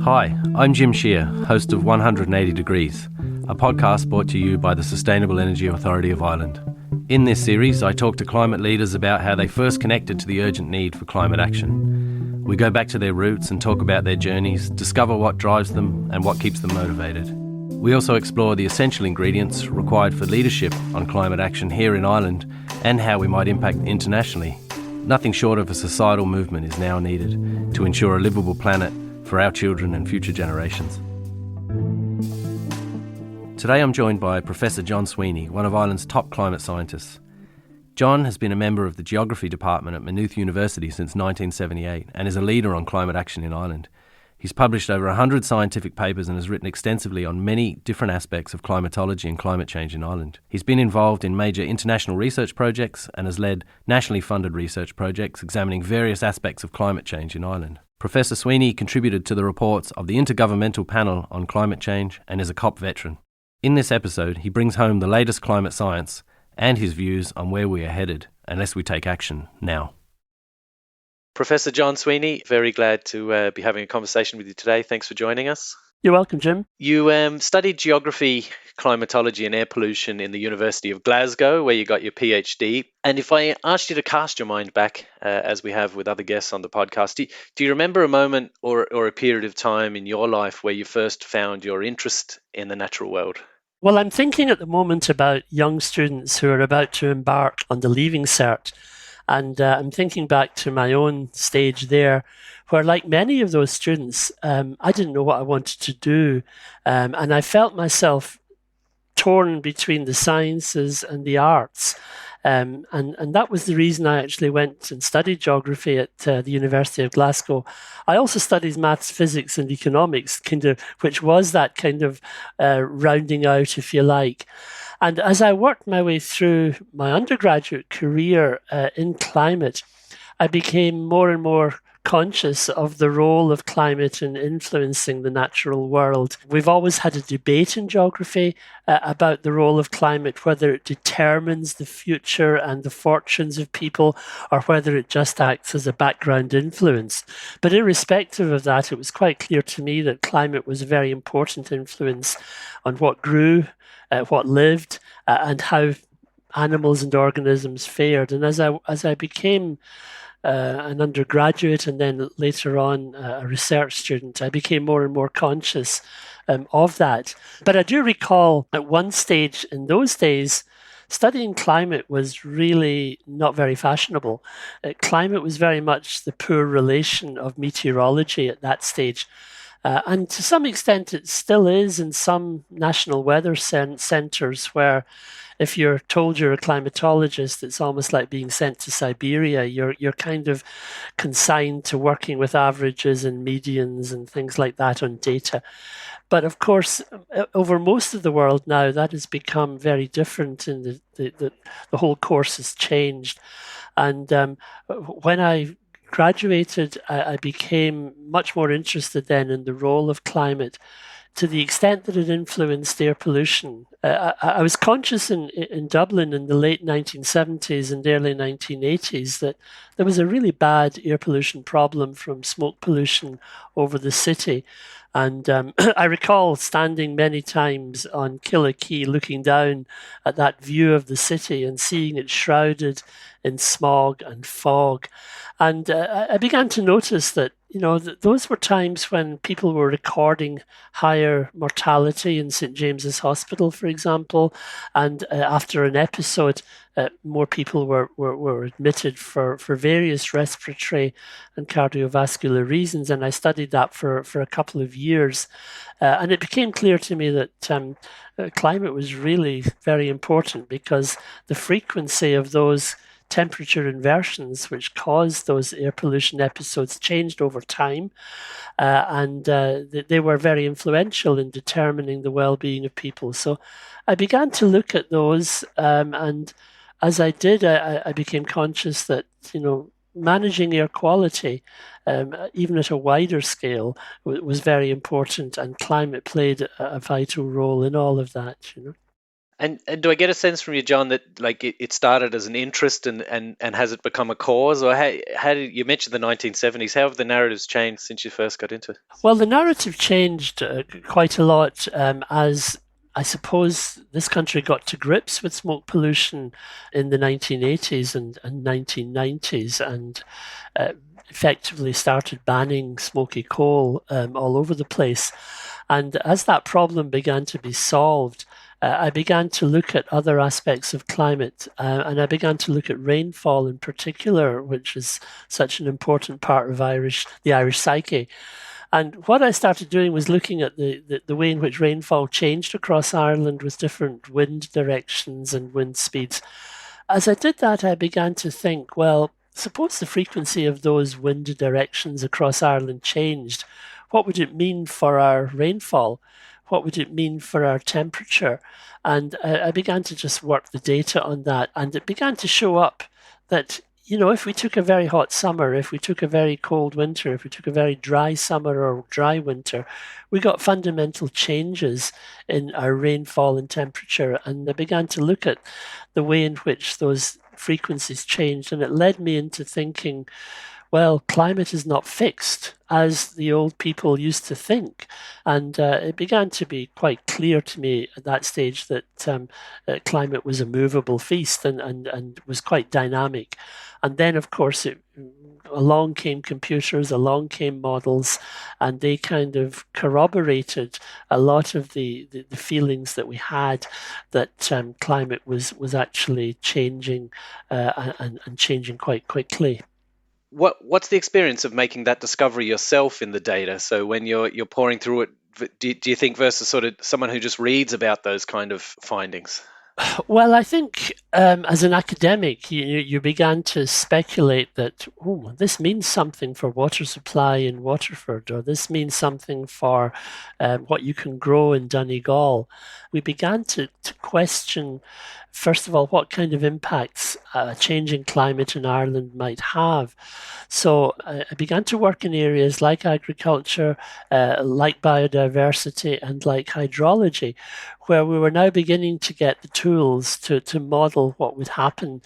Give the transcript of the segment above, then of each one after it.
Hi, I'm Jim Scheer, host of 180 Degrees, a podcast brought to you by the Sustainable Energy Authority of Ireland. In this series, I talk to climate leaders about how they first connected to the urgent need for climate action. We go back to their roots and talk about their journeys, discover what drives them and what keeps them motivated. We also explore the essential ingredients required for leadership on climate action here in Ireland and how we might impact internationally. Nothing short of a societal movement is now needed to ensure a livable planet for our children and future generations. Today I'm joined by Professor John Sweeney, one of Ireland's top climate scientists. John has been a member of the Geography Department at Maynooth University since 1978 and is a leader on climate action in Ireland. He's published over 100 scientific papers and has written extensively on many different aspects of climatology and climate change in Ireland. He's been involved in major international research projects and has led nationally funded research projects examining various aspects of climate change in Ireland. Professor Sweeney contributed to the reports of the Intergovernmental Panel on Climate Change and is a COP veteran. In this episode, he brings home the latest climate science and his views on where we are headed unless we take action now. Professor John Sweeney, very glad to be having a conversation with you today. Thanks for joining us. You're welcome, Jim. You studied geography, climatology and air pollution in the University of Glasgow, where you got your PhD. And if I asked you to cast your mind back, as we have with other guests on the podcast, do you remember a moment or a period of time in your life where you first found your interest in the natural world? Well, I'm thinking at the moment about young students who are about to embark on the Leaving Cert. And I'm thinking back to my own stage there, where like many of those students, I didn't know what I wanted to do. And I felt myself torn between the sciences and the arts. And that was the reason I actually went and studied geography at the University of Glasgow. I also studied maths, physics and economics, which was that kind of rounding out, if you like. And as I worked my way through my undergraduate career in climate, I became more and more conscious of the role of climate in influencing the natural world. We've always had a debate in geography about the role of climate, whether it determines the future and the fortunes of people or whether it just acts as a background influence. But irrespective of that, it was quite clear to me that climate was a very important influence on what grew, what lived, and how animals and organisms fared. And as I became an undergraduate and then later on a research student, I became more and more conscious of that. But I do recall at one stage in those days, studying climate was really not very fashionable. Climate was very much the poor relation of meteorology at that stage. And to some extent, it still is in some national weather centres where if you're told you're a climatologist, it's almost like being sent to Siberia. You're kind of consigned to working with averages and medians and things like that on data. But of course, over most of the world now, that has become very different and the whole course has changed. And when I graduated, I became much more interested then in the role of climate to the extent that it influenced air pollution. I was conscious in Dublin in the late 1970s and early 1980s that there was a really bad air pollution problem from smoke pollution over the city. And I recall standing many times on Killikee looking down at that view of the city and seeing it shrouded in smog and fog. And I began to notice that, those were times when people were recording higher mortality in St. James's Hospital, for example. And after an episode, more people were admitted for various respiratory and cardiovascular reasons. And I studied that for a couple of years. And it became clear to me that climate was really very important because the frequency of those temperature inversions which caused those air pollution episodes changed over time, and they were very influential in determining the well-being of people. So I began to look at those, and as I did, I became conscious that managing air quality, even at a wider scale, was very important, and climate played a vital role in all of that. And do I get a sense from you, John, that like it started as an interest and has it become a cause? Or how did you mentioned the 1970s? How have the narratives changed since you first got into it? Well, the narrative changed quite a lot as I suppose this country got to grips with smoke pollution in the 1980s and 1990s and uh, effectively started banning smoky coal all over the place. And as that problem began to be solved, I began to look at other aspects of climate, and I began to look at rainfall in particular, which is such an important part of the Irish psyche. And what I started doing was looking at the way in which rainfall changed across Ireland with different wind directions and wind speeds. As I did that, I began to think, well, suppose the frequency of those wind directions across Ireland changed. What would it mean for our rainfall? What would it mean for our temperature? And I began to just work the data on that, and it began to show up that if we took a very hot summer, if we took a very cold winter, if we took a very dry summer or dry winter, we got fundamental changes in our rainfall and temperature. And I began to look at the way in which those frequencies changed. And it led me into thinking, well, climate is not fixed as the old people used to think. And it began to be quite clear to me at that stage that climate was a movable feast and was quite dynamic. And then, of course, along came computers, along came models, and they kind of corroborated a lot of the feelings that we had that climate was actually changing and changing quite quickly. What's the experience of making that discovery yourself in the data? So when you're pouring through it, do you think versus sort of someone who just reads about those kind of findings? Well, I think as an academic, you began to speculate that, oh, this means something for water supply in Waterford, or this means something for what you can grow in Donegal. We began to question, first of all, what kind of impacts changing climate in Ireland might have. So I began to work in areas like agriculture, like biodiversity, and like hydrology, where we were now beginning to get the tools to model what would happen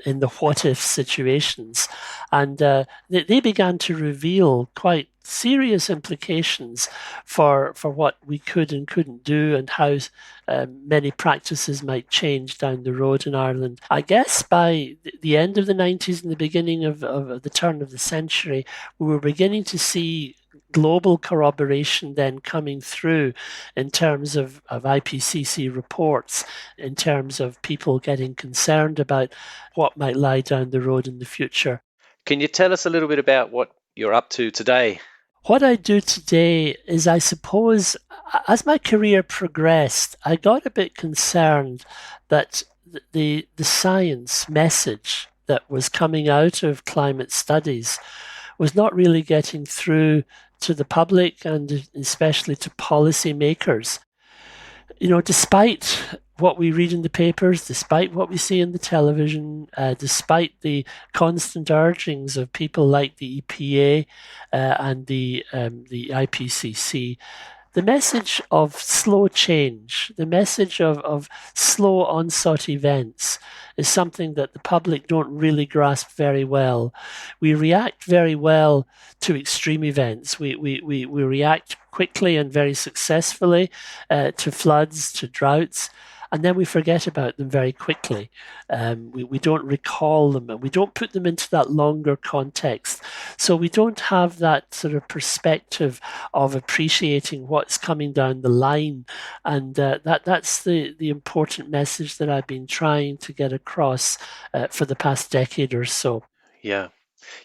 in the what if situations. And they began to reveal quite serious implications for what we could and couldn't do and how many practices might change down the road in Ireland. I guess by the end of the 90s and the beginning of the turn of the century, we were beginning to see global corroboration then coming through in terms of IPCC reports, in terms of people getting concerned about what might lie down the road in the future. Can you tell us a little bit about what you're up to today? What I do today is, I suppose, as my career progressed, I got a bit concerned that the science message that was coming out of climate studies was not really getting through to the public and especially to policymakers. Despite what we read in the papers, despite what we see in the television, despite the constant urgings of people like the EPA and the IPCC, the message of slow change, the message of slow onset events is something that the public don't really grasp very well. We react very well to extreme events. We react quickly and very successfully to floods, to droughts, and then we forget about them very quickly. We don't recall them, and we don't put them into that longer context. So we don't have that sort of perspective of appreciating what's coming down the line, and that's the important message that I've been trying to get across for the past decade or so. Yeah.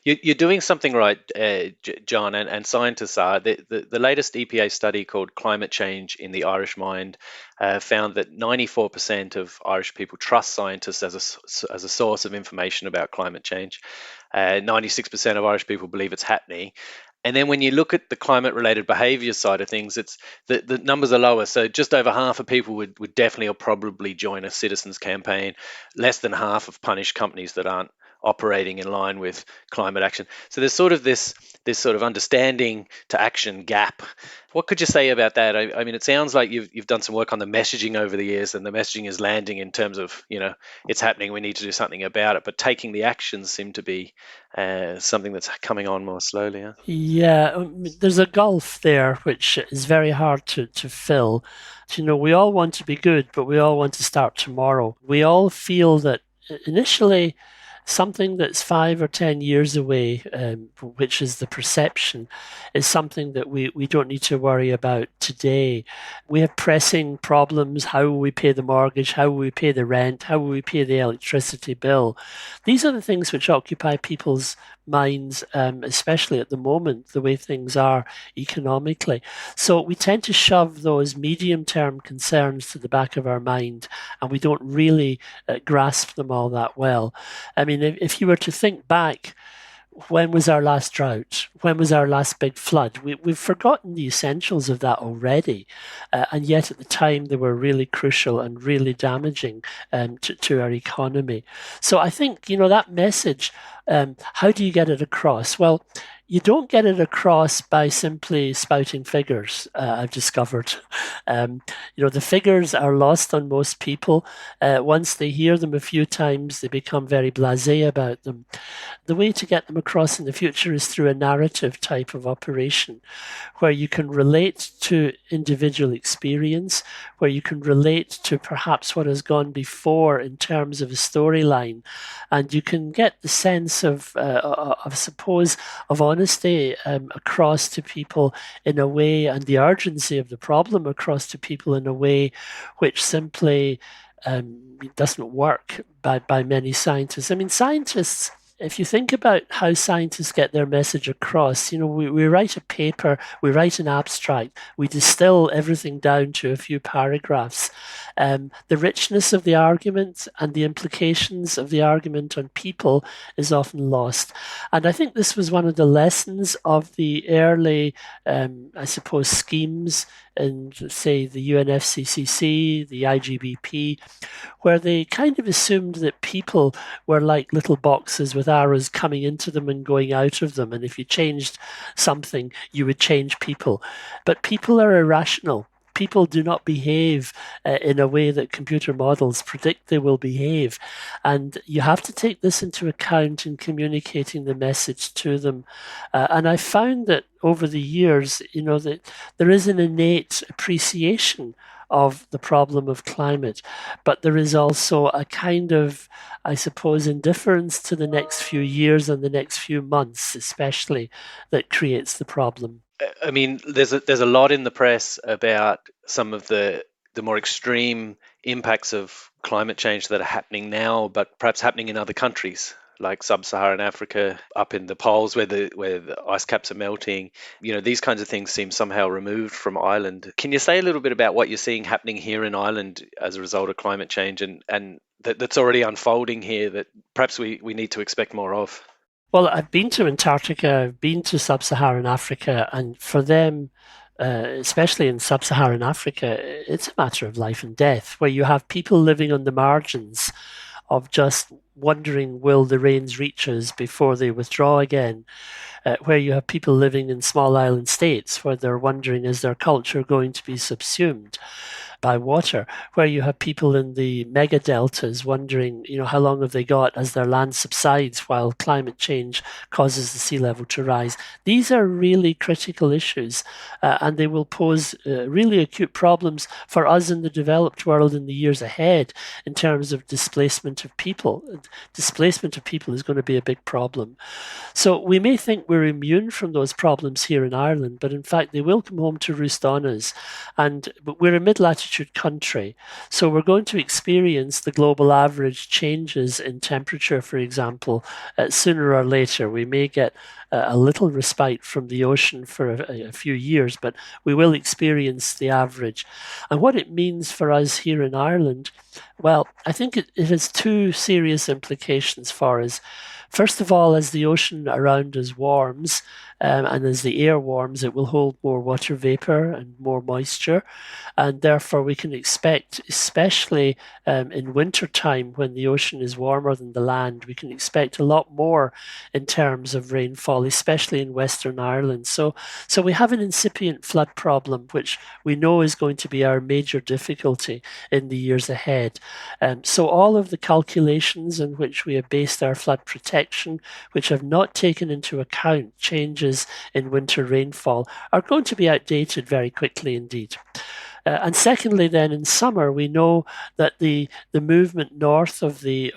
You're doing something right, John, and scientists are. The latest EPA study called Climate Change in the Irish Mind found that 94% of Irish people trust scientists as a source of information about climate change. 96% of Irish people believe it's happening. And then when you look at the climate-related behaviour side of things, it's the numbers are lower. So just over half of people would definitely or probably join a citizens campaign. Less than half have punished companies that aren't operating in line with climate action. So there's sort of this sort of understanding to action gap. What could you say about that? I mean, it sounds like you've done some work on the messaging over the years, and the messaging is landing in terms of, it's happening, we need to do something about it. But taking the actions seem to be something that's coming on more slowly. Huh? Yeah, there's a gulf there which is very hard to fill. We all want to be good, but we all want to start tomorrow. We all feel that initially something that's 5 or 10 years away, which is the perception, is something that we don't need to worry about today. We have pressing problems. How will we pay the mortgage? How will we pay the rent? How will we pay the electricity bill? These are the things which occupy people's minds, especially at the moment, the way things are economically. So we tend to shove those medium-term concerns to the back of our mind, and we don't really grasp them all that well. I mean, if you were to think back, when was our last drought? When was our last big flood? We've forgotten the essentials of that already. And yet at the time they were really crucial and really damaging to our economy. So I think, that message, how do you get it across? Well, you don't get it across by simply spouting figures, I've discovered. The figures are lost on most people. Once they hear them a few times, they become very blasé about them. The way to get them across in the future is through a narrative type of operation, where you can relate to individual experience, where you can relate to perhaps what has gone before in terms of a storyline, and you can get the sense of honesty across to people in a way, and the urgency of the problem across to people in a way which simply doesn't work by many scientists. I mean, scientists, if you think about how scientists get their message across, we write a paper, we write an abstract, we distill everything down to a few paragraphs. The richness of the argument and the implications of the argument on people is often lost. And I think this was one of the lessons of the early, schemes in, say, the UNFCCC, the IGBP, where they kind of assumed that people were like little boxes with arrows coming into them and going out of them. And if you changed something, you would change people. But people are irrational. People do not behave in a way that computer models predict they will behave. And you have to take this into account in communicating the message to them. And I found that over the years, that there is an innate appreciation of the problem of climate, but there is also a kind of, indifference to the next few years and the next few months, especially, that creates the problem. I mean, there's a lot in the press about some of the more extreme impacts of climate change that are happening now, but perhaps happening in other countries like sub-Saharan Africa, up in the poles where the ice caps are melting. These kinds of things seem somehow removed from Ireland. Can you say a little bit about what you're seeing happening here in Ireland as a result of climate change and that's already unfolding here that perhaps we need to expect more of? Well, I've been to Antarctica, I've been to sub-Saharan Africa, and for them, especially in sub-Saharan Africa, it's a matter of life and death, where you have people living on the margins of just wondering, will the rains reach us before they withdraw again? Where you have people living in small island states where they're wondering, is their culture going to be subsumed by water? Where you have people in the mega deltas wondering, how long have they got as their land subsides while climate change causes the sea level to rise? These are really critical issues, and they will pose really acute problems for us in the developed world in the years ahead in terms of displacement of people. Displacement of people is going to be a big problem. So we may think we're immune from those problems here in Ireland, but in fact they will come home to roost on us. But we're a mid-latitude country, so we're going to experience the global average changes in temperature, for example, sooner or later. We may get a little respite from the ocean for a few years, but we will experience the average. And what it means for us here in Ireland, well, I think it has two serious implications for us. First of all, as the ocean around us warms, warms, and as the air warms, it will hold more water vapor and more moisture. And therefore, we can expect, especially in winter time when the ocean is warmer than the land, we can expect a lot more in terms of rainfall, especially in Western Ireland. So we have an incipient flood problem, which we know is going to be our major difficulty in the years ahead. So all of the calculations in which we have based our flood protection, which have not taken into account changes in winter rainfall, are going to be outdated very quickly indeed. And secondly, then in summer, we know that the movement north of the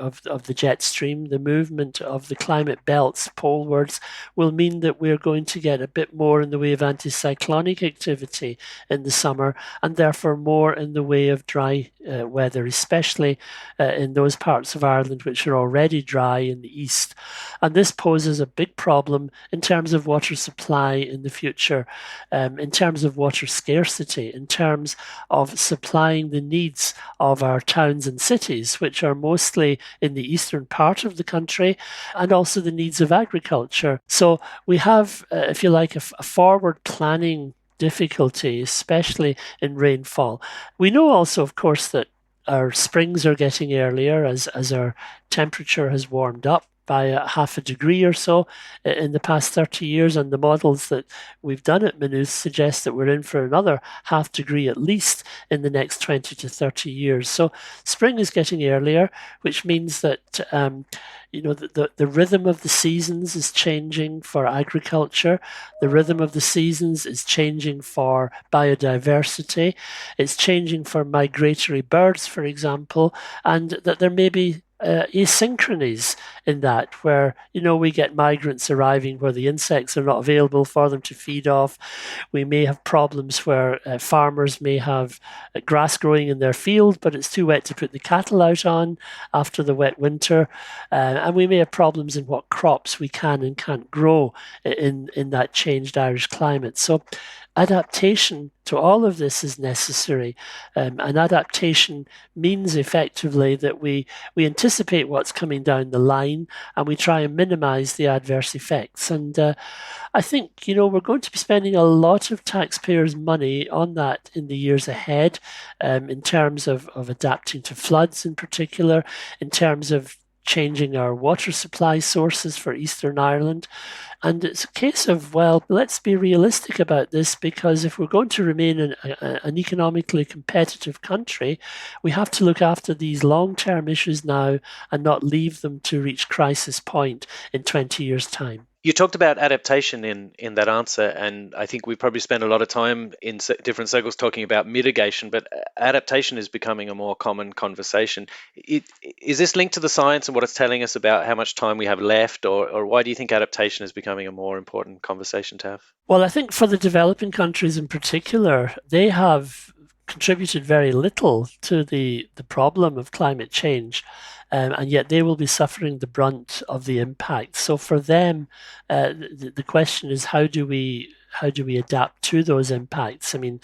jet stream, the movement of the climate belts polewards, will mean that we're going to get a bit more in the way of anticyclonic activity in the summer, and therefore more in the way of dry weather, especially in those parts of Ireland which are already dry in the east. And this poses a big problem in terms of water supply in the future, in terms of water scarcity, in terms of supplying the needs of our towns and cities, which are mostly in the eastern part of the country, and also the needs of agriculture. So we have, if you like, a forward planning difficulty, especially in rainfall. We know also, of course, that our springs are getting earlier as our temperature has warmed up by half a degree or so in the past 30 years, and the models that we've done at Maynooth suggest that we're in for another half degree at least in the next 20 to 30 years. So spring is getting earlier, which means that the rhythm of the seasons is changing for agriculture. The rhythm of the seasons is changing for biodiversity. It's changing for migratory birds, for example, and that there may be asynchronies in that, where we get migrants arriving where the insects are not available for them to feed off. We may have problems where farmers may have grass growing in their field, but it's too wet to put the cattle out on after the wet winter, and we may have problems in what crops we can and can't grow in that changed Irish climate. So adaptation to all of this is necessary, and adaptation means effectively that we anticipate what's coming down the line and we try and minimize the adverse effects. And I think we're going to be spending a lot of taxpayers' money on that in the years ahead, in terms of adapting to floods in particular, in terms of changing our water supply sources for Eastern Ireland. And it's a case of, well, let's be realistic about this, because if we're going to remain an economically competitive country, we have to look after these long-term issues now and not leave them to reach crisis point in 20 years' time. You talked about adaptation in that answer, and I think we probably spend a lot of time in different circles talking about mitigation, but adaptation is becoming a more common conversation. Is this linked to the science and what it's telling us about how much time we have left, or why do you think adaptation is becoming a more important conversation to have? Well, I think for the developing countries in particular, they have contributed very little to the problem of climate change. And yet they will be suffering the brunt of the impact. So for them, the question is, how do we adapt to those impacts? I mean,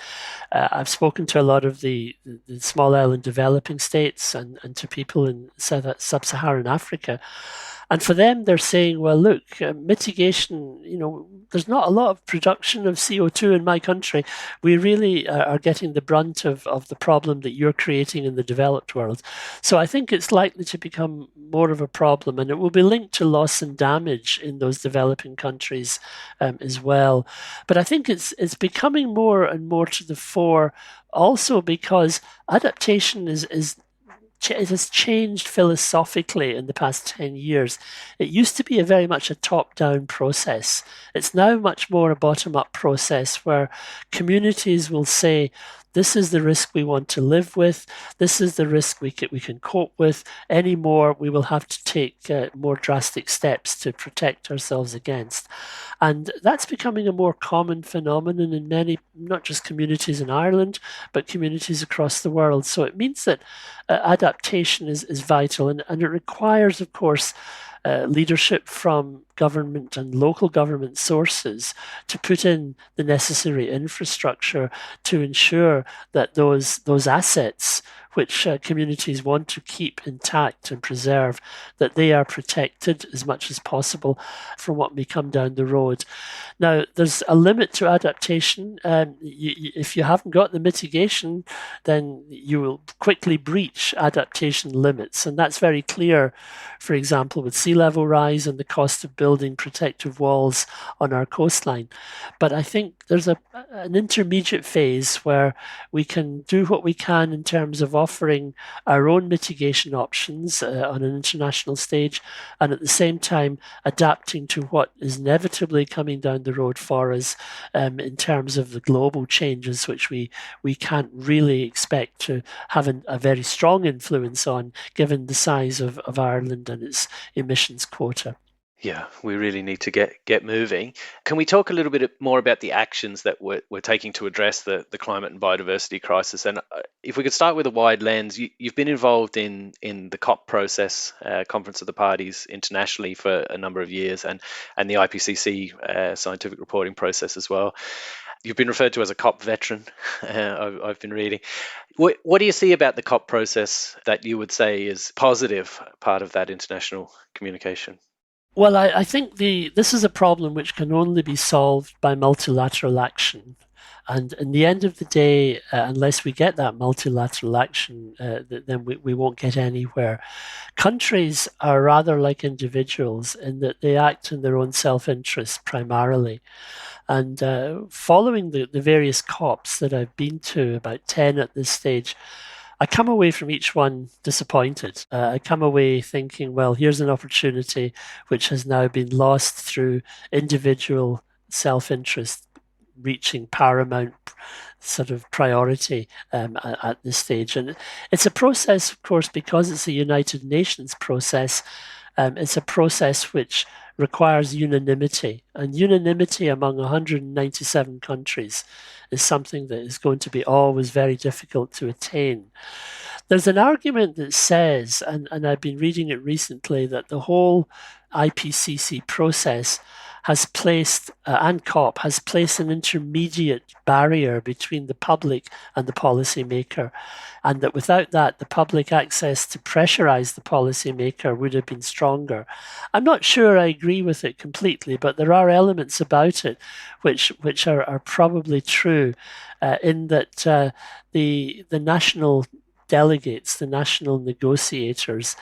I've spoken to a lot of the small island developing states and to people in sub-Saharan Africa. And for them, they're saying, well, look, mitigation, there's not a lot of production of CO2 in my country. We really are getting the brunt of the problem that you're creating in the developed world. So I think it's likely to become more of a problem, and it will be linked to loss and damage in those developing countries as well. But I think it's becoming more and more to the fore also because adaptation it has changed philosophically in the past 10 years. It used to be very much a top-down process. It's now much more a bottom-up process where communities will say, this is the risk we want to live with. This is the risk we can cope with. Any more, we will have to take more drastic steps to protect ourselves against. And that's becoming a more common phenomenon in many, not just communities in Ireland, but communities across the world. So it means that adaptation is vital, and it requires, of course, leadership from government and local government sources to put in the necessary infrastructure to ensure that those assets which communities want to keep intact and preserve, that they are protected as much as possible from what may come down the road. Now, there's a limit to adaptation. If you haven't got the mitigation, then you will quickly breach adaptation limits. And that's very clear, for example, with sea level rise and the cost of building protective walls on our coastline. But I think there's an intermediate phase where we can do what we can in terms of offering our own mitigation options on an international stage, and at the same time adapting to what is inevitably coming down the road for us in terms of the global changes, which we can't really expect to have a very strong influence on, given the size of Ireland and its emissions quota. Yeah, we really need to get moving. Can we talk a little bit more about the actions that we're taking to address the climate and biodiversity crisis? And if we could start with a wide lens, you've been involved in the COP process, Conference of the Parties internationally, for a number of years, and the IPCC scientific reporting process as well. You've been referred to as a COP veteran, I've been reading. What do you see about the COP process that you would say is positive part of that international communication? Well, I think this is a problem which can only be solved by multilateral action. And in the end of the day, unless we get that multilateral action, then we won't get anywhere. Countries are rather like individuals in that they act in their own self-interest primarily. And following the various COPs that I've been to, about 10 at this stage, I come away from each one disappointed. I come away thinking, well, here's an opportunity which has now been lost through individual self-interest reaching paramount sort of priority at this stage. And it's a process, of course, because it's a United Nations process. It's a process which requires unanimity, and unanimity among 197 countries is something that is going to be always very difficult to attain. There's an argument that says, and I've been reading it recently, that the whole IPCC process has placed, and COP has placed an intermediate barrier between the public and the policymaker, and that without that, the public access to pressurize the policymaker would have been stronger. I'm not sure I agree with it completely, but there are elements about it which are probably true, in that the national delegates, the national negotiators,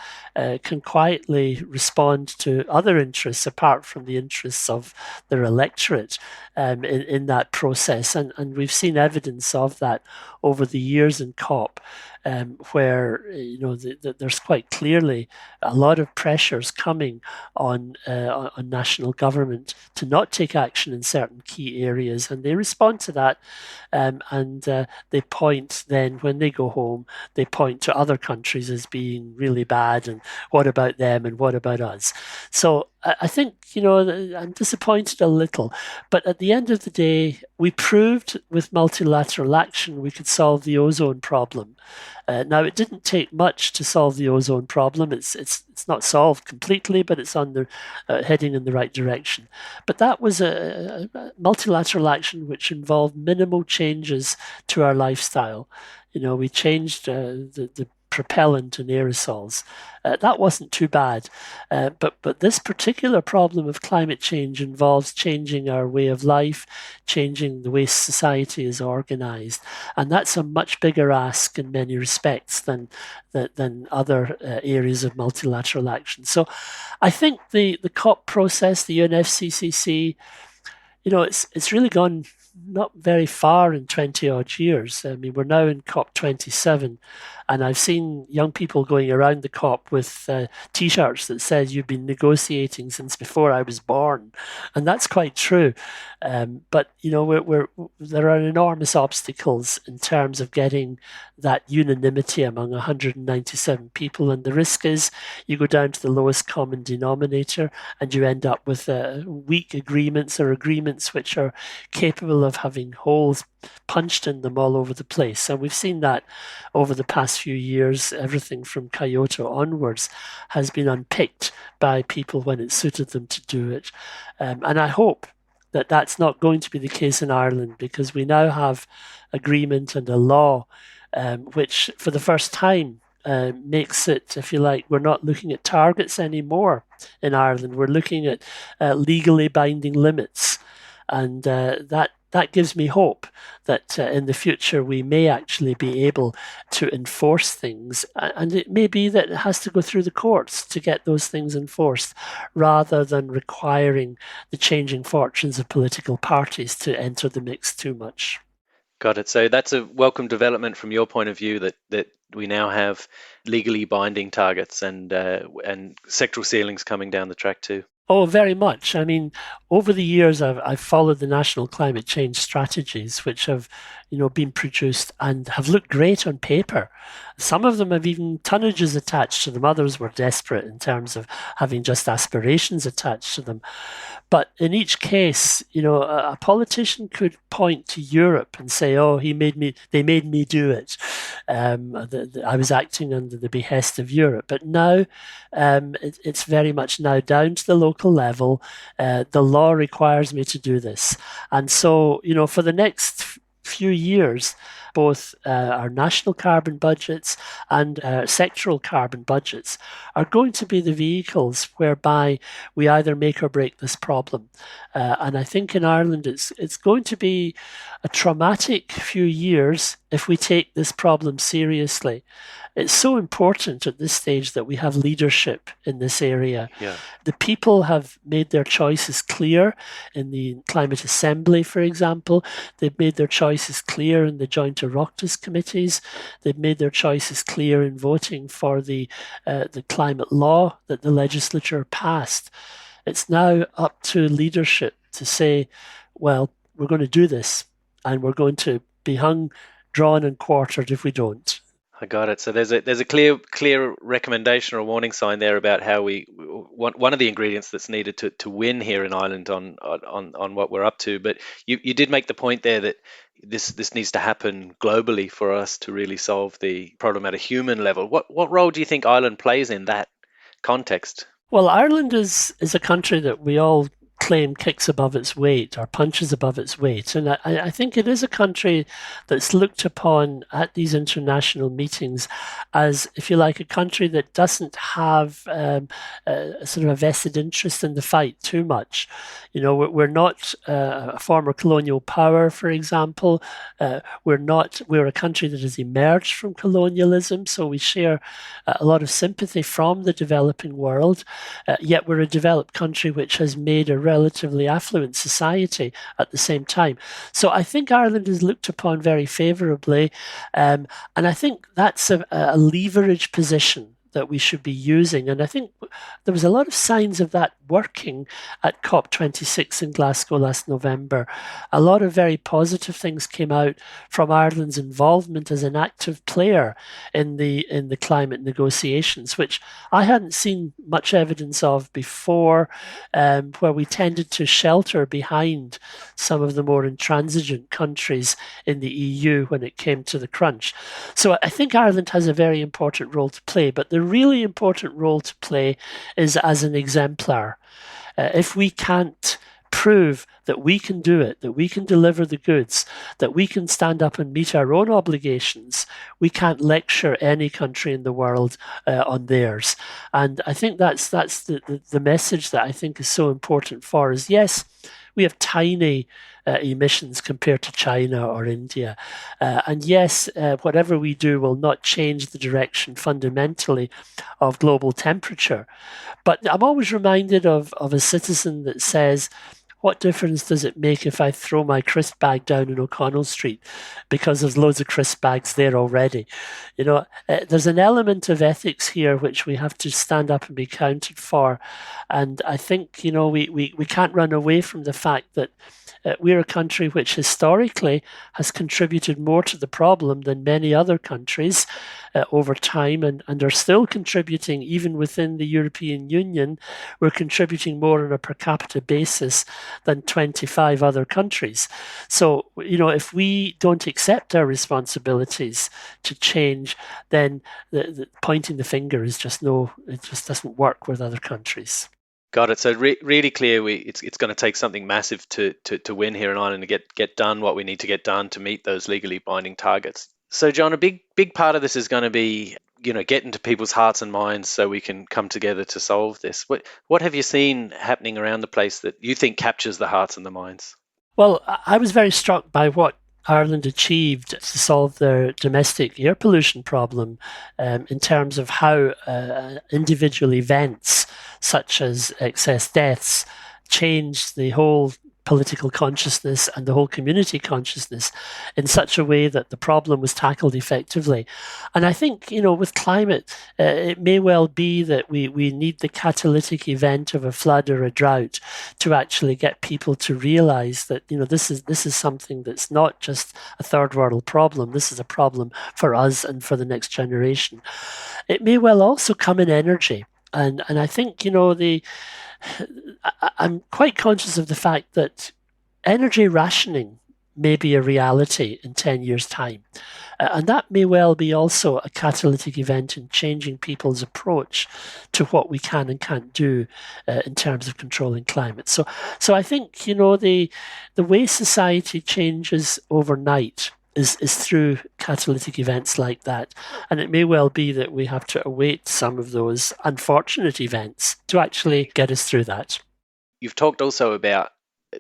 can quietly respond to other interests apart from the interests of their electorate in that process. And we've seen evidence of that over the years in COP, where there's quite clearly a lot of pressures coming on national government to not take action in certain key areas, and they respond to that, and they point then, when they go home, they point to other countries as being really bad, and what about them and what about us? So I think, I'm disappointed a little, but at the end of the day, we proved with multilateral action we could solve the ozone problem. Now, it didn't take much to solve the ozone problem. It's not solved completely, but it's on the heading in the right direction. But that was a multilateral action which involved minimal changes to our lifestyle. We changed the propellant and aerosols. That wasn't too bad. But this particular problem of climate change involves changing our way of life, changing the way society is organized. And that's a much bigger ask in many respects than other areas of multilateral action. So I think the COP process, the UNFCCC, it's really gone not very far in 20 odd years. I mean, we're now in COP27, and I've seen young people going around the COP with T-shirts that says you've been negotiating since before I was born, and that's quite true. But there are enormous obstacles in terms of getting that unanimity among 197 people, and the risk is you go down to the lowest common denominator, and you end up with weak agreements, or agreements which are capable of having holes punched in them all over the place. And we've seen that over the past few years. Everything from Kyoto onwards has been unpicked by people when it suited them to do it. And I hope that that's not going to be the case in Ireland, because we now have agreement and a law which for the first time makes it, if you like, we're not looking at targets anymore in Ireland. We're looking at legally binding limits. And that gives me hope that in the future we may actually be able to enforce things. And it may be that it has to go through the courts to get those things enforced, rather than requiring the changing fortunes of political parties to enter the mix too much. Got it. So that's a welcome development from your point of view, that we now have legally binding targets and sectoral ceilings coming down the track too. Oh, very much. I mean, over the years, I've followed the national climate change strategies, which have, been produced and have looked great on paper. Some of them have even tonnages attached to them. Others were desperate in terms of having just aspirations attached to them. But in each case, a politician could point to Europe and say, "Oh, they made me do it. I was acting under the behest of Europe." But now, it's very much now down to the local level. The law requires me to do this, and so for the next few years, both our national carbon budgets and sectoral carbon budgets are going to be the vehicles whereby we either make or break this problem. And I think in Ireland it's going to be a traumatic few years if we take this problem seriously. It's so important at this stage that we have leadership in this area. Yeah. The people have made their choices clear in the Climate Assembly, for example. They've made their choices clear in the Joint Oireachtas committees. They've made their choices clear in voting for the climate law that the legislature passed. It's now up to leadership to say, well, we're going to do this, and we're going to be hung, drawn, and quartered if we don't. I got it. So there's a clear recommendation or warning sign there about how one of the ingredients that's needed to win here in Ireland on what we're up to. But you did make the point there that this needs to happen globally for us to really solve the problem at a human level. What role do you think Ireland plays in that context? Well, Ireland is a country that we all claim kicks above its weight or punches above its weight. And I think it is a country that's looked upon at these international meetings as, if you like, a country that doesn't have a sort of a vested interest in the fight too much. We're not a former colonial power, for example. We're a country that has emerged from colonialism, so we share a lot of sympathy from the developing world, yet we're a developed country which has made a relatively affluent society at the same time. So I think Ireland is looked upon very favourably, and I think that's a leverage position that we should be using. And I think there was a lot of signs of that working at COP26 in Glasgow last November. A lot of very positive things came out from Ireland's involvement as an active player in the climate negotiations, which I hadn't seen much evidence of before, where we tended to shelter behind some of the more intransigent countries in the EU when it came to the crunch. So I think Ireland has a very important role to play, but the really important role to play is as an exemplar. If we can't prove that we can do it, that we can deliver the goods, that we can stand up and meet our own obligations, we can't lecture any country in the world on theirs. And I think that's the message that I think is so important for us. Yes, we have tiny emissions compared to China or India. And yes, whatever we do will not change the direction fundamentally of global temperature. But I'm always reminded of a citizen that says, what difference does it make if I throw my crisp bag down in O'Connell Street because there's loads of crisp bags there already? There's an element of ethics here which we have to stand up and be counted for. And I think, we can't run away from the fact that we're a country which historically has contributed more to the problem than many other countries over time, and are still contributing even within the European Union. We're contributing more on a per capita basis than 25 other countries. So, if we don't accept our responsibilities to change, then the pointing the finger is it just doesn't work with other countries. Got it. So really clear, it's going to take something massive to win here in Ireland, to get done what we need to get done to meet those legally binding targets. So, John, a big part of this is going to be, get into people's hearts and minds so we can come together to solve this. What have you seen happening around the place that you think captures the hearts and the minds? Well, I was very struck by what Ireland achieved to solve their domestic air pollution problem in terms of how individual events such as excess deaths changed the whole political consciousness and the whole community consciousness in such a way that the problem was tackled effectively. And I think, with climate, it may well be that we need the catalytic event of a flood or a drought to actually get people to realize that, this is something that's not just a third world problem. This is a problem for us and for the next generation. It may well also come in energy. And I think, I'm quite conscious of the fact that energy rationing may be a reality in 10 years' time. And that may well be also a catalytic event in changing people's approach to what we can and can't do in terms of controlling climate. So I think, the way society changes overnight is through catalytic events like that. And it may well be that we have to await some of those unfortunate events to actually get us through that. You've talked also about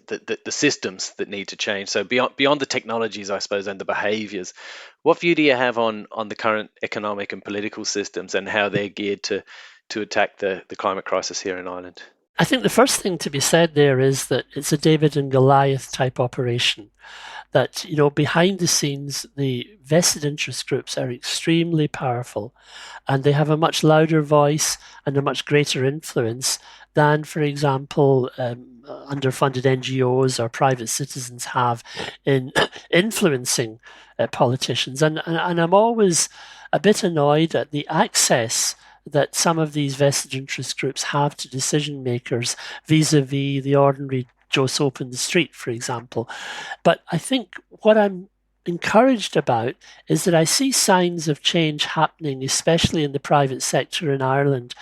the systems that need to change. So beyond the technologies, I suppose, and the behaviours, what view do you have on the current economic and political systems and how they're geared to attack the climate crisis here in Ireland? I think the first thing to be said there is that it's a David and Goliath type operation. That, behind the scenes, the vested interest groups are extremely powerful and they have a much louder voice and a much greater influence than, for example, underfunded NGOs or private citizens have in influencing politicians. And I'm always a bit annoyed at the access that some of these vested interest groups have to decision makers vis-a-vis the ordinary Joe Soap in the street, for example. But I think what I'm encouraged about is that I see signs of change happening, especially in the private sector in Ireland,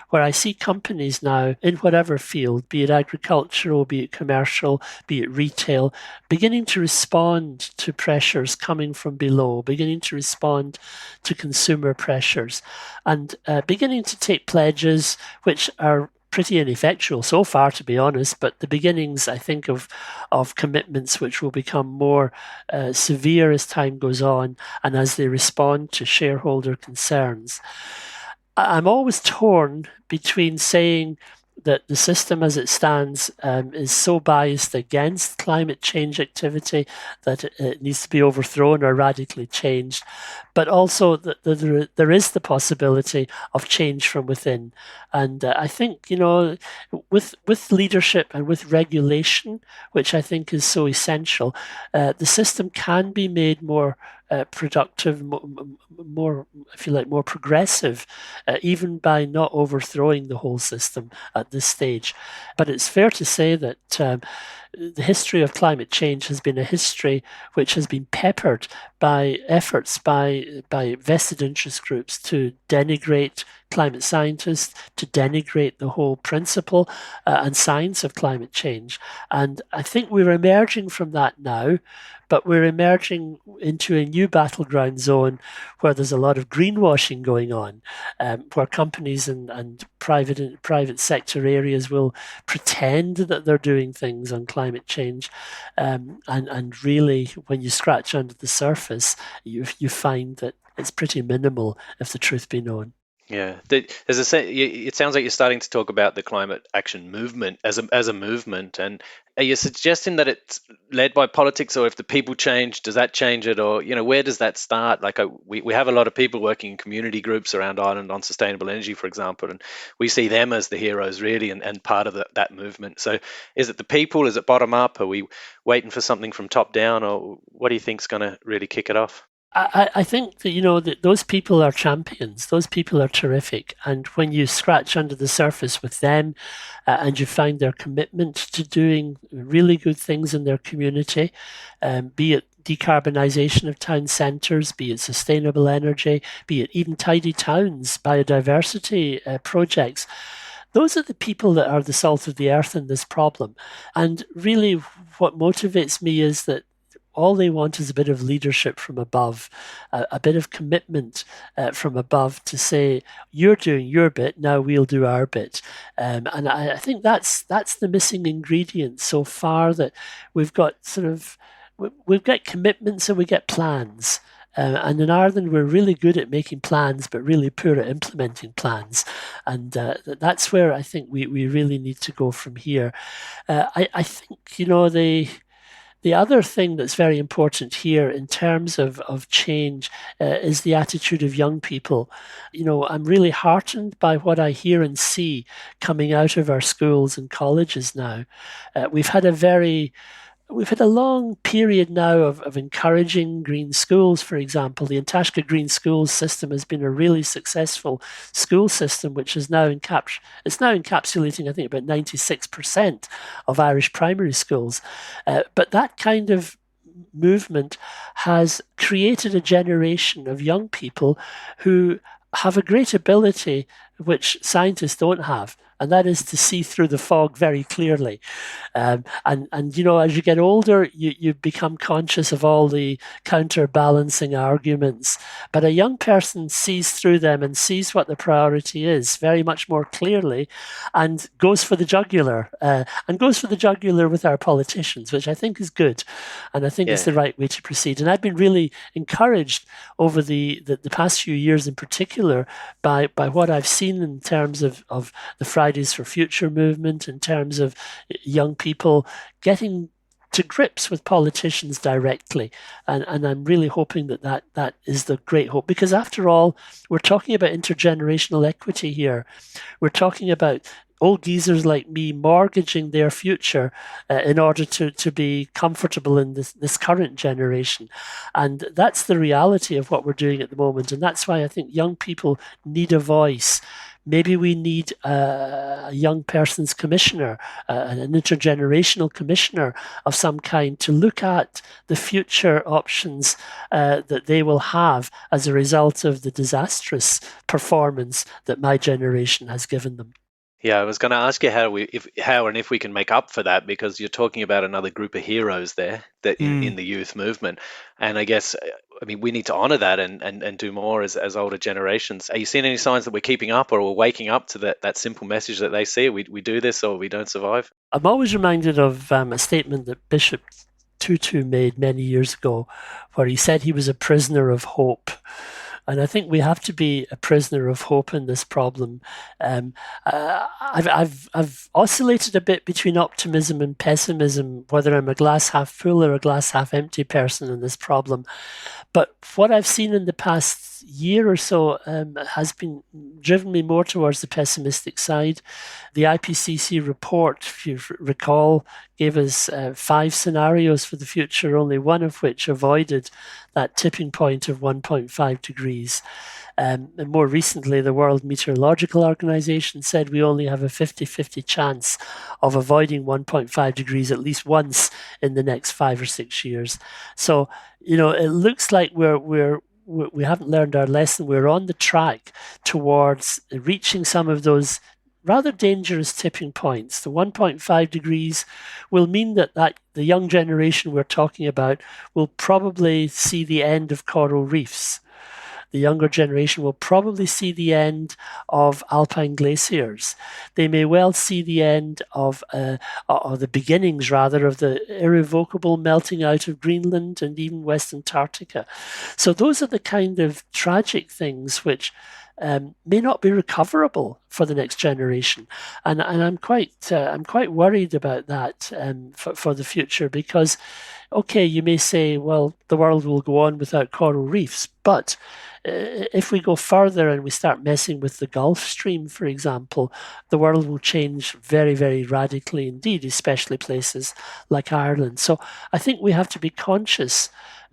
where I see companies now in whatever field, be it agricultural, be it commercial, be it retail, beginning to respond to pressures coming from below, beginning to respond to consumer pressures, and beginning to take pledges which are pretty ineffectual so far, to be honest, but the beginnings, I think, of commitments which will become more severe as time goes on and as they respond to shareholder concerns. I'm always torn between saying that the system as it stands is so biased against climate change activity that it needs to be overthrown or radically changed, but also that there is the possibility of change from within. And I think, with leadership and with regulation, which I think is so essential, the system can be made more productive, more, if you like, more progressive, even by not overthrowing the whole system at this stage. But it's fair to say that the history of climate change has been a history which has been peppered by efforts by vested interest groups to denigrate climate scientists, to denigrate the whole principle and science of climate change. And I think we're emerging from that now, but we're emerging into a new battleground zone where there's a lot of greenwashing going on, where companies and private sector areas will pretend that they're doing things on climate change, and really, when you scratch under the surface, you find that it's pretty minimal if the truth be known. Yeah, it sounds like you're starting to talk about the climate action movement as a movement, and are you suggesting that it's led by politics, or if the people change, does that change it, or where does that start? Like we have a lot of people working in community groups around Ireland on sustainable energy, for example, and we see them as the heroes really, and part of that movement. So is it the people? Is it bottom up? Are we waiting for something from top down, or what do you think's going to really kick it off? I think that, that those people are champions. Those people are terrific. And when you scratch under the surface with them and you find their commitment to doing really good things in their community, be it decarbonisation of town centres, be it sustainable energy, be it even tidy towns, biodiversity projects, those are the people that are the salt of the earth in this problem. And really what motivates me is that all they want is a bit of leadership from above, a bit of commitment from above to say, you're doing your bit, now we'll do our bit. And I think that's the missing ingredient so far, that we've got we've got commitments and we get plans. And in Ireland, we're really good at making plans, but really poor at implementing plans. And that's where I think we really need to go from here. I think, the other thing that's very important here in terms of change is the attitude of young people. I'm really heartened by what I hear and see coming out of our schools and colleges now. We've had a long period now of encouraging green schools, for example. The Antashka Green Schools system has been a really successful school system, which is now encapsulating, I think, about 96% of Irish primary schools. But that kind of movement has created a generation of young people who have a great ability which scientists don't have, and that is to see through the fog very clearly. And as you get older, you become conscious of all the counterbalancing arguments. But a young person sees through them and sees what the priority is very much more clearly, and goes for the jugular, with our politicians, which I think is good, and I think it's the right way to proceed. And I've been really encouraged over the past few years, in particular, by what I've seen in terms of the Fridays for Future movement, in terms of young people getting to grips with politicians directly. And I'm really hoping that is the great hope, because after all, we're talking about intergenerational equity here. We're talking about old geezers like me mortgaging their future in order to be comfortable in this current generation. And that's the reality of what we're doing at the moment. And that's why I think young people need a voice. Maybe we need a young person's commissioner, an intergenerational commissioner of some kind, to look at the future options that they will have as a result of the disastrous performance that my generation has given them. Yeah, I was going to ask you how and if we can make up for that, because you're talking about another group of heroes there in the youth movement, and I guess we need to honour that and do more as older generations. Are you seeing any signs that we're keeping up, or we're waking up to that simple message that they see? We do this or we don't survive. I'm always reminded of a statement that Bishop Tutu made many years ago, where he said he was a prisoner of hope. And I think we have to be a prisoner of hope in this problem. I've oscillated a bit between optimism and pessimism, whether I'm a glass half full or a glass half empty person in this problem. But what I've seen in the past year or so has been driven me more towards the pessimistic side. The IPCC report, if you recall, gave us 5 scenarios for the future, only one of which avoided that tipping point of 1.5 degrees. And more recently, the World Meteorological Organization said we only have a 50-50 chance of avoiding 1.5 degrees at least once in the next 5 or 6 years. So, it looks like we haven't learned our lesson. We're on the track towards reaching some of those rather dangerous tipping points. The 1.5 degrees will mean that the young generation we're talking about will probably see the end of coral reefs. The younger generation will probably see the end of alpine glaciers. They may well see the end of, or the beginnings rather, of the irrevocable melting out of Greenland and even West Antarctica. So those are the kind of tragic things which may not be recoverable for the next generation, and I'm quite worried about that for the future, because, okay, you may say, well, the world will go on without coral reefs, but if we go further and we start messing with the Gulf Stream, for example, the world will change very, very radically indeed, especially places like Ireland. So I think we have to be conscious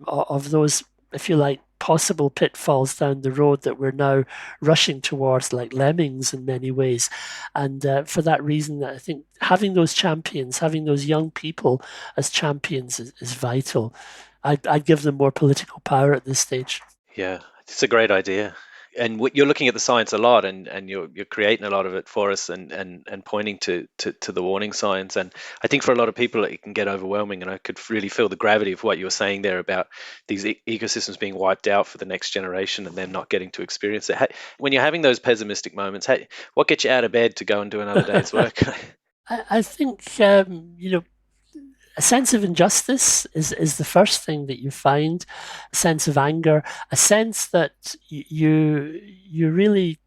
of those, if you like, possible pitfalls down the road that we're now rushing towards like lemmings in many ways. And for that reason, I think having those champions, having those young people as champions is vital. I'd give them more political power at this stage. Yeah, it's a great idea. you're looking at the science a lot, and you're creating a lot of it for us, and pointing to the warning signs. And I think for a lot of people it can get overwhelming, and I could really feel the gravity of what you were saying there about these ecosystems being wiped out for the next generation and then not getting to experience it. When you're having those pessimistic moments, what gets you out of bed to go and do another day's work? I think a sense of injustice is the first thing that you find, a sense of anger, a sense that you really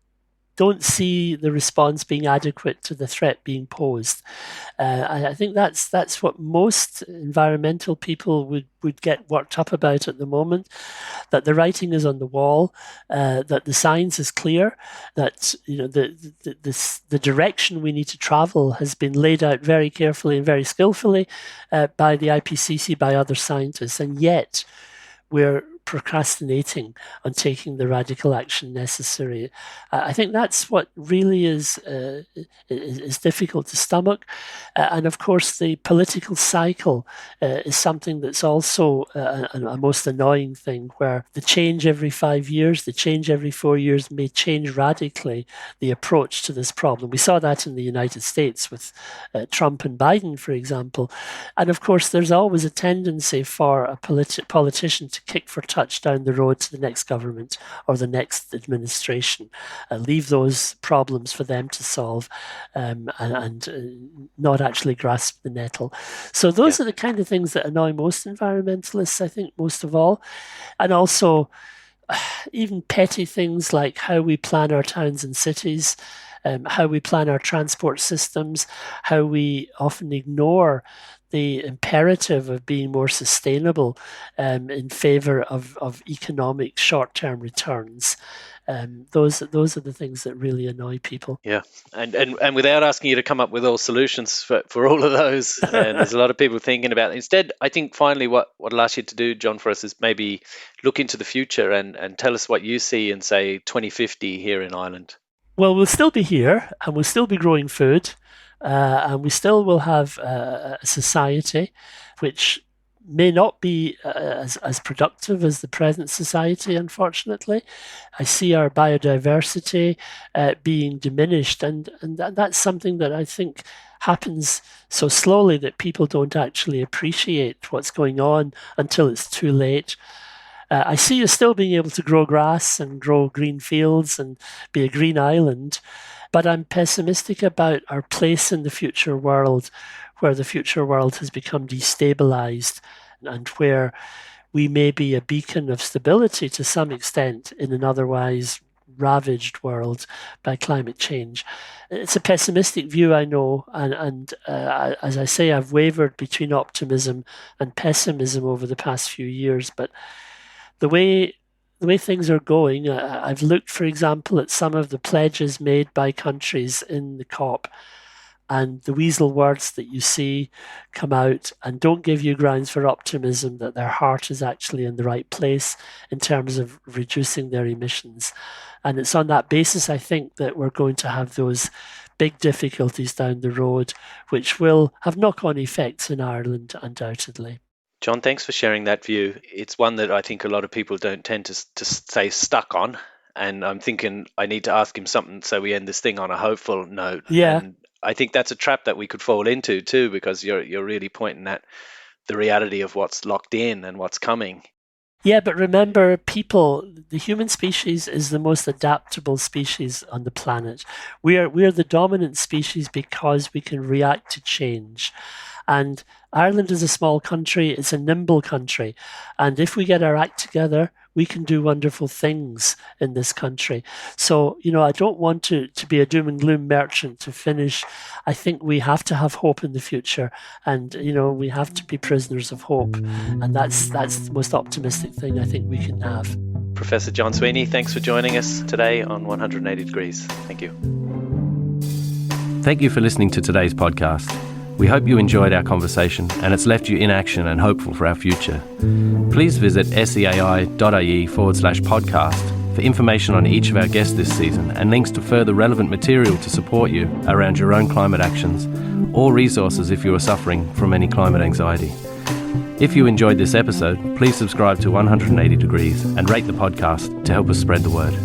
don't see the response being adequate to the threat being posed. I think that's what most environmental people would get worked up about at the moment, that the writing is on the wall, that the science is clear, that the direction we need to travel has been laid out very carefully and very skillfully by the IPCC, by other scientists, and yet we're procrastinating on taking the radical action necessary. I think that's what really is difficult to stomach. And of course, the political cycle is something that's also a most annoying thing, where the change every 5 years, the change every 4 years may change radically the approach to this problem. We saw that in the United States with Trump and Biden, for example. And of course, there's always a tendency for a politician to kick for touch down the road to the next government or the next administration, leave those problems for them to solve, and not actually grasp the nettle. So those are the kind of things that annoy most environmentalists, I think, most of all. And also even petty things like how we plan our towns and cities, how we plan our transport systems, how we often ignore the imperative of being more sustainable in favour of economic short-term returns. Those are the things that really annoy people. Yeah, and without asking you to come up with all solutions for all of those, and there's a lot of people thinking about it. Instead, I think finally what I'll ask you to do, John, for us is maybe look into the future and tell us what you see in, say, 2050 here in Ireland. Well, we'll still be here, and we'll still be growing food, and we still will have a society which may not be as productive as the present society, unfortunately. I see our biodiversity being diminished, and that's something that I think happens so slowly that people don't actually appreciate what's going on until it's too late. I see us still being able to grow grass and grow green fields and be a green island, but I'm pessimistic about our place in the future world, where the future world has become destabilized and where we may be a beacon of stability to some extent in an otherwise ravaged world by climate change. It's a pessimistic view, I know, and as I say, I've wavered between optimism and pessimism over the past few years, but the way things are going, I've looked, for example, at some of the pledges made by countries in the COP, and the weasel words that you see come out and don't give you grounds for optimism that their heart is actually in the right place in terms of reducing their emissions. And it's on that basis, I think, that we're going to have those big difficulties down the road, which will have knock-on effects in Ireland, undoubtedly. John, thanks for sharing that view. It's one that I think a lot of people don't tend to stay stuck on. And I'm thinking I need to ask him something so we end this thing on a hopeful note. Yeah. And I think that's a trap that we could fall into too, because you're really pointing at the reality of what's locked in and what's coming. Yeah, but remember, people, the human species is the most adaptable species on the planet. We are the dominant species because we can react to change. And Ireland is a small country, it's a nimble country. And if we get our act together, we can do wonderful things in this country. So, I don't want to be a doom and gloom merchant to finish. I think we have to have hope in the future. And, we have to be prisoners of hope. And that's the most optimistic thing I think we can have. Professor John Sweeney, thanks for joining us today on 180 Degrees. Thank you. Thank you for listening to today's podcast. We hope you enjoyed our conversation and it's left you in action and hopeful for our future. Please visit seai.ie/podcast for information on each of our guests this season and links to further relevant material to support you around your own climate actions, or resources if you are suffering from any climate anxiety. If you enjoyed this episode, please subscribe to 180 Degrees and rate the podcast to help us spread the word.